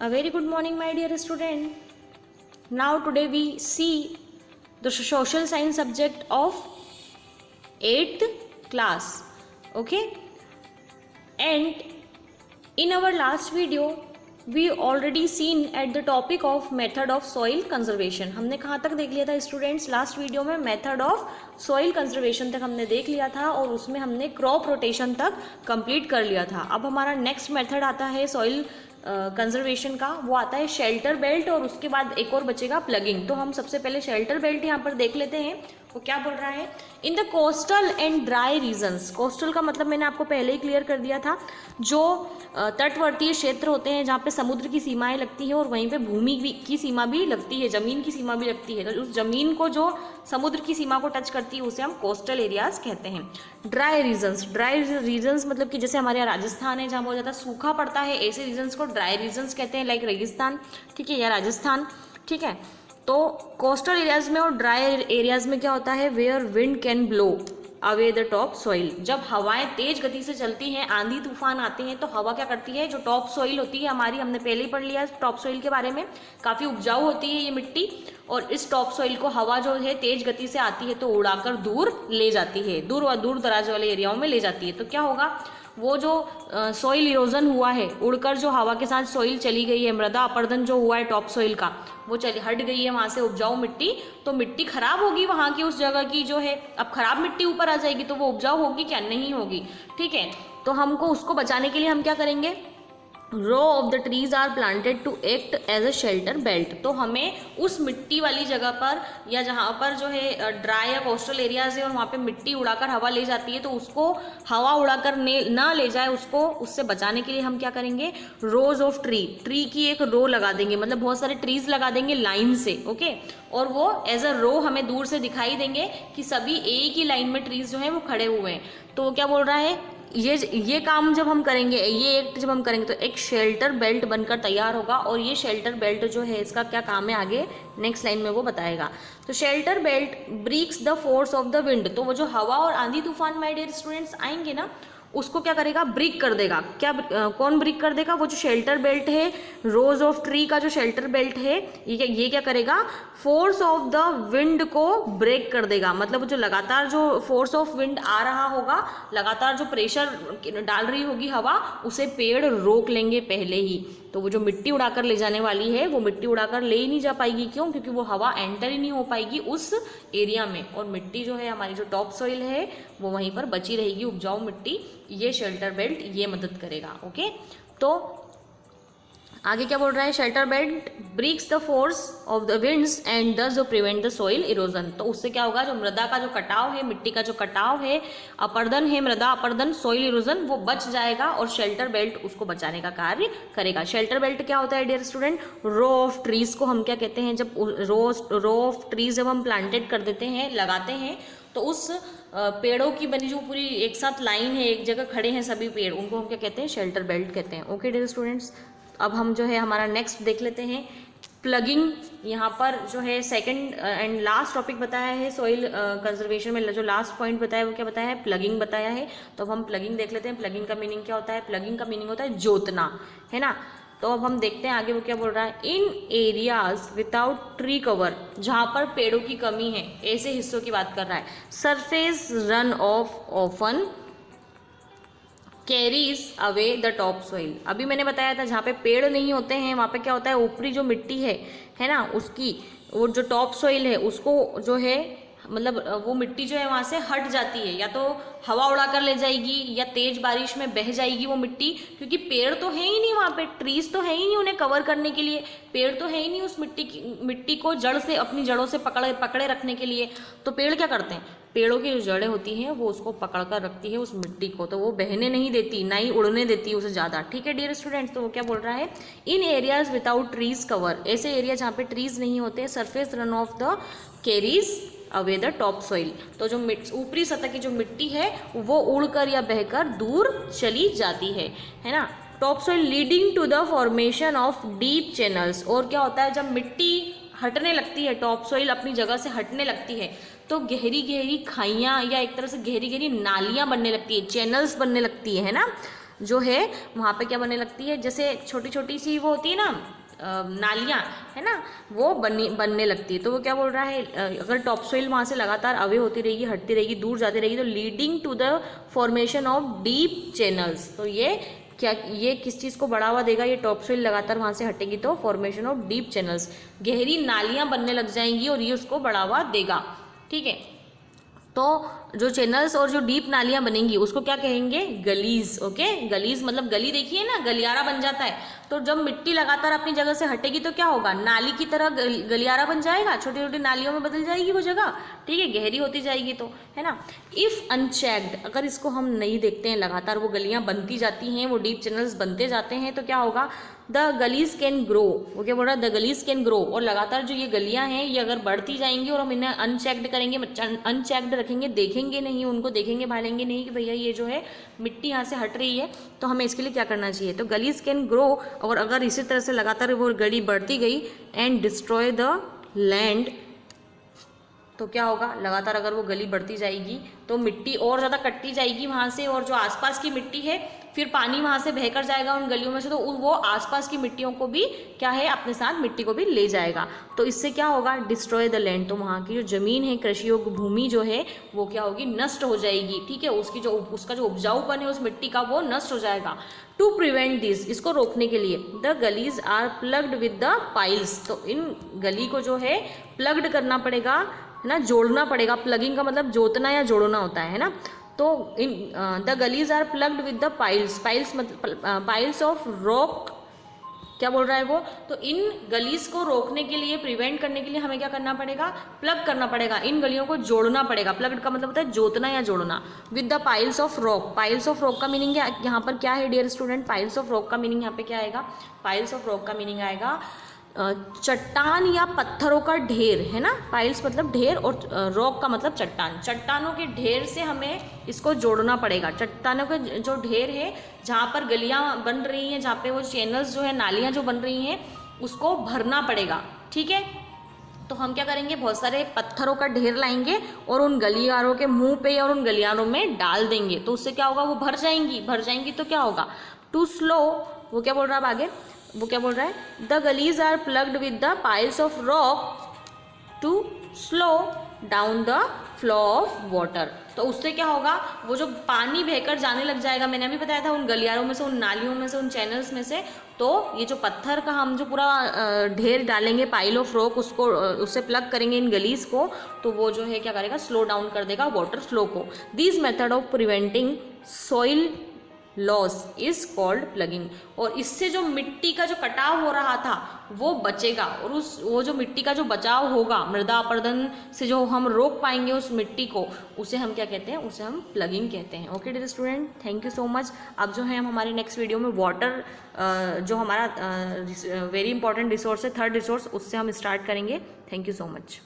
A very good morning, my dear student. Now today we see the social science subject of 8th class. Okay, and in our last video we already seen at the topic of method of soil conservation. हमने कहाँ तक देख लिया था students? Last video में method of soil conservation तक हमने देख लिया था और उसमें हमने क्रॉप रोटेशन तक कंप्लीट कर लिया था. अब हमारा नेक्स्ट मेथड आता है सॉइल कंजर्वेशन का, वो आता है शेल्टर बेल्ट और उसके बाद एक और बचेगा प्लगिंग. तो हम सबसे पहले शेल्टर बेल्ट यहाँ पर देख लेते हैं. वो क्या बोल रहा है? In the coastal and dry regions. Coastal का मतलब मैंने आपको पहले ही क्लियर कर दिया था, जो तटवर्तीय क्षेत्र होते हैं जहाँ पे समुद्र की सीमाएं लगती हैं और वहीं पे भूमि की सीमा भी लगती है, जमीन की सीमा भी लगती है. तो उस जमीन को जो समुद्र की सीमा को टच करती है उसे हम कोस्टल एरियाज कहते हैं. ड्राई रीजन्स मतलब कि जैसे हमारे यहाँ राजस्थान है जहाँ बहुत ज़्यादा सूखा पड़ता है, ऐसे रीजन्स को ड्राई रीजन्स कहते हैं, लाइक रेगिस्तान, ठीक है, या राजस्थान, ठीक है. तो कोस्टल एरियाज में और ड्राई एरियाज में क्या होता है? Where wind can blow away the top soil. जब हवाएं तेज गति से चलती हैं, आंधी तूफान आते हैं, तो हवा क्या करती है? जो टॉप सॉइल होती है हमारी, हमने पहले ही पढ़ लिया टॉप सॉइल के बारे में, काफ़ी उपजाऊ होती है ये मिट्टी, और इस टॉप सॉइल को हवा जो है तेज गति से आती है तो उड़ाकर दूर ले जाती है, दूर दराज वाले एरियाओं में ले जाती है. तो क्या होगा? वो जो सॉइल इरोजन हुआ है, उड़कर जो हवा के साथ सॉइल चली गई है, मृदा अपरदन जो हुआ है टॉप सॉइल का, वो चली हट गई है वहाँ से उपजाऊ मिट्टी, तो मिट्टी खराब होगी वहाँ की, उस जगह की जो है. अब खराब मिट्टी ऊपर आ जाएगी तो वो उपजाऊ होगी क्या? नहीं होगी, ठीक है. तो हमको उसको बचाने के लिए हम क्या करेंगे? Row of the trees are planted to act as a shelter belt. तो हमें उस मिट्टी वाली जगह पर या जहाँ पर जो है ड्राई या कोस्टल एरियाज है और वहाँ पे मिट्टी उड़ाकर हवा ले जाती है, तो उसको हवा उड़ाकर ना ले जाए, उसको उससे बचाने के लिए हम क्या करेंगे? रोज ऑफ ट्री की एक रो लगा देंगे, मतलब बहुत सारे ट्रीज लगा देंगे लाइन से, ओके. और वो एज अ रो हमें दूर से दिखाई देंगे कि सभी एक ही लाइन में ट्रीज जो है वो खड़े हुए हैं. तो वो क्या बोल रहा है? ये काम जब हम करेंगे, ये एक्ट जब हम करेंगे तो एक शेल्टर बेल्ट बनकर तैयार होगा. और ये शेल्टर बेल्ट जो है इसका क्या काम है आगे नेक्स्ट लाइन में वो बताएगा. तो shelter belt breaks the force of the wind. तो वो जो हवा और आंधी तूफान माय डियर स्टूडेंट्स आएंगे ना, उसको क्या करेगा? ब्रेक कर देगा. क्या कौन ब्रेक कर देगा? वो जो शेल्टर बेल्ट है, रोज ऑफ ट्री का जो शेल्टर बेल्ट है, ये क्या करेगा? फोर्स ऑफ द विंड को ब्रेक कर देगा. मतलब जो लगातार जो फोर्स ऑफ विंड आ रहा होगा, लगातार जो प्रेशर डाल रही होगी हवा, उसे पेड़ रोक लेंगे पहले ही. तो वो जो मिट्टी उड़ाकर ले जाने वाली है, वो मिट्टी उड़ाकर ले ही नहीं जा पाएगी. क्यों? क्योंकि वो हवा एंटर ही नहीं हो पाएगी उस एरिया में, और मिट्टी जो है हमारी जो टॉप सॉइल है वो वहीं पर बची रहेगी, उपजाऊ मिट्टी. ये शेल्टर बेल्ट ये मदद करेगा, ओके. तो आगे क्या बोल रहा है? Shelter belt breaks the force of the winds and this prevent the soil erosion. तो उससे क्या होगा? जो मृदा का जो कटाव है, मिट्टी का जो कटाव है, अपरदन है, मृदा अपरदन, सॉइल इरोजन, वो बच जाएगा और शेल्टर बेल्ट उसको बचाने का कार्य करेगा. शेल्टर बेल्ट क्या होता है dear student? Row of trees को हम क्या कहते हैं? जब रो ऑफ ट्रीज जब हम प्लांटेड कर देते हैं, लगाते हैं, तो उस पेड़ों की बनी जो पूरी एक साथ लाइन है, एक जगह खड़े हैं सभी पेड़, उनको हम क्या कहते हैं? शेल्टर बेल्ट कहते हैं, ओके डियर स्टूडेंट्स. अब हम जो है हमारा नेक्स्ट देख लेते हैं प्लगिंग. यहाँ पर जो है सेकंड एंड लास्ट टॉपिक बताया है सॉइल कंजर्वेशन में, जो लास्ट पॉइंट बताया वो क्या बताया है? प्लगिंग बताया है. तो अब हम प्लगिंग देख लेते हैं. प्लगिंग का मीनिंग क्या होता है? प्लगिंग का मीनिंग होता है जोतना, है ना. तो अब हम देखते हैं आगे वो क्या बोल रहा है. इन एरियाज विदाउट ट्री कवर, जहाँ पर पेड़ों की कमी है, ऐसे हिस्सों की बात कर रहा है. Surface run of often carries away the top soil. अभी मैंने बताया था जहाँ पे पेड़ नहीं होते हैं वहाँ पे क्या होता है? ऊपरी जो मिट्टी है ना, उसकी वो जो टॉप सॉइल है उसको जो है, मतलब वो मिट्टी जो है वहाँ से हट जाती है, या तो हवा उड़ाकर ले जाएगी या तेज बारिश में बह जाएगी वो मिट्टी, क्योंकि पेड़ तो है ही नहीं वहाँ पे, ट्रीज तो है ही नहीं उन्हें कवर करने के लिए, पेड़ तो है ही नहीं उस मिट्टी को जड़ से, अपनी जड़ों से पकड़े रखने के लिए. तो पेड़ क्या करते हैं? पेड़ों की जो जड़ें होती हैं वो उसको पकड़ कर रखती है उस मिट्टी को, तो वो बहने नहीं देती, ना ही उड़ने देती उसे ज़्यादा, ठीक है डियर स्टूडेंट्स. तो वो क्या बोल रहा है? इन एरियाज विदाउट ट्रीज कवर, ऐसे एरिया जहाँ पे ट्रीज नहीं होते, surface run of the carries away the top soil. तो जो ऊपरी सतह की जो मिट्टी है वो उड़कर या बहकर दूर चली जाती है ना. Top soil leading to the formation of deep channels. और क्या होता है? जब मिट्टी हटने लगती है, टॉप सॉइल अपनी जगह से हटने लगती है, तो गहरी गहरी खाइयाँ या एक तरह से गहरी गहरी नालियाँ बनने लगती है, चैनल्स बनने लगती है ना. जो है वहाँ पे क्या बनने लगती है, जैसे छोटी छोटी सी वो होती है ना नालियाँ, है ना, वो बनने लगती है। तो वो क्या बोल रहा है, अगर टॉप सोइल वहाँ से लगातार अवे होती रहेगी, हटती रहेगी, दूर जाती रहेगी, तो leading to the formation of deep channels. तो ये क्या, ये किस चीज़ को बढ़ावा देगा, ये टॉप सोइल लगातार वहाँ से हटेगी तो फॉर्मेशन ऑफ डीप चैनल्स, गहरी नालियाँ बनने लग जाएंगी और ये उसको बढ़ावा देगा। ठीक है, तो जो चैनल्स और जो डीप नालियाँ बनेंगी उसको क्या कहेंगे, गलीज। ओके, गलीज मतलब गली देखिए ना, गलियारा बन जाता है। तो जब मिट्टी लगातार अपनी जगह से हटेगी तो क्या होगा, नाली की तरह गलियारा बन जाएगा, छोटी छोटी नालियों में बदल जाएगी वो जगह। ठीक है, गहरी होती जाएगी तो, है ना। इफ़ अनचेक्ड, अगर इसको हम नहीं देखते हैं, लगातार वो गलियाँ बनती जाती हैं, वो डीप चैनल्स बनते जाते हैं, तो क्या होगा, द गलीज कैन ग्रो। वो क्या बोल रहा है, द गलीज कैन ग्रो। और लगातार जो ये गलियाँ हैं ये अगर बढ़ती जाएंगी और हम इन्हें अनचेक्ड करेंगे, अनचेक्ड रखेंगे, देखेंगे नहीं उनको, देखेंगे भालेंगे नहीं कि भैया ये जो है मिट्टी यहाँ से हट रही है, तो हमें इसके लिए क्या करना चाहिए, तो गलीज कैन ग्रो। और अगर इसी तरह से लगातार वो गली बढ़ती गई एंड डिस्ट्रॉय द लैंड, तो क्या होगा, लगातार अगर वो गली बढ़ती जाएगी तो मिट्टी और ज़्यादा कटती जाएगी वहाँ से, और जो आसपास की मिट्टी है फिर पानी वहाँ से बहकर जाएगा उन गलियों में से, तो वो आसपास की मिट्टियों को भी क्या है, अपने साथ मिट्टी को भी ले जाएगा। तो इससे क्या होगा, डिस्ट्रॉय द लैंड, तो वहाँ की जो ज़मीन है, कृषि योग्य भूमि जो है वो क्या होगी, नष्ट हो जाएगी। ठीक है, उसका जो उपजाऊपन है उस मिट्टी का वो नष्ट हो जाएगा। टू प्रिवेंट दिस, इसको रोकने के लिए, the gullies are plugged with the piles, तो इन गली को जो है प्लग्ड करना पड़ेगा, है ना, जोड़ना पड़ेगा। प्लगिंग का मतलब जोतना या जोड़ना होता है ना। तो in the gullies are plugged with the piles, piles मतलब पाइल्स ऑफ रॉक, क्या बोल रहा है वो, तो इन गलीज को रोकने के लिए, प्रिवेंट करने के लिए हमें क्या करना पड़ेगा, प्लग करना पड़ेगा, इन गलियों को जोड़ना पड़ेगा। प्लग्ड का मतलब होता है जोतना या जोड़ना। With the piles of rock, piles of rock का मीनिंग यहाँ पर क्या है dear student, piles of rock का मीनिंग यहाँ पे क्या आएगा, पाइल्स ऑफ रॉक का मीनिंग आएगा चट्टान या पत्थरों का ढेर, है ना। पाइल्स मतलब ढेर और रॉक का मतलब चट्टान, चट्टानों के ढेर से हमें इसको जोड़ना पड़ेगा। चट्टानों के जो ढेर है, जहाँ पर गलियाँ बन रही हैं, जहाँ पे वो चैनल्स जो है, नालियाँ जो बन रही हैं, उसको भरना पड़ेगा। ठीक है, तो हम क्या करेंगे, बहुत सारे पत्थरों का ढेर लाएंगे और उन गलियारों के मुंह पे और उन गलियारों में डाल देंगे, तो उससे क्या होगा, वो भर जाएंगी तो क्या होगा, टू स्लो, वो क्या बोल रहा है आगे, वो क्या बोल रहा है, the gullies are plugged with the piles of rock to slow down the flow of water. तो उससे क्या होगा, वो जो पानी बहकर जाने लग जाएगा, मैंने अभी बताया था, उन गलियारों में से, उन नालियों में से, उन चैनल्स में से, तो ये जो पत्थर का हम जो पूरा ढेर डालेंगे, पाइल ऑफ रॉक, उसको उससे प्लग करेंगे इन गलीज को, तो वो जो है क्या करेगा, स्लो डाउन कर देगा वाटर फ्लो को। This method of preventing soil loss is called plugging. और इससे जो मिट्टी का जो कटाव हो रहा था वो बचेगा, और वो जो मिट्टी का जो बचाव होगा, मृदा अपरदन से जो हम रोक पाएंगे उस मिट्टी को, उसे हम क्या कहते हैं, उसे हम प्लगिंग कहते हैं। Okay dear student, thank you so much. अब जो है हम हमारे नेक्स्ट वीडियो में वाटर, जो हमारा वेरी इंपॉर्टेंट रिसोर्स है, थर्ड रिसोर्स, उससे हम स्टार्ट करेंगे। Thank you so much.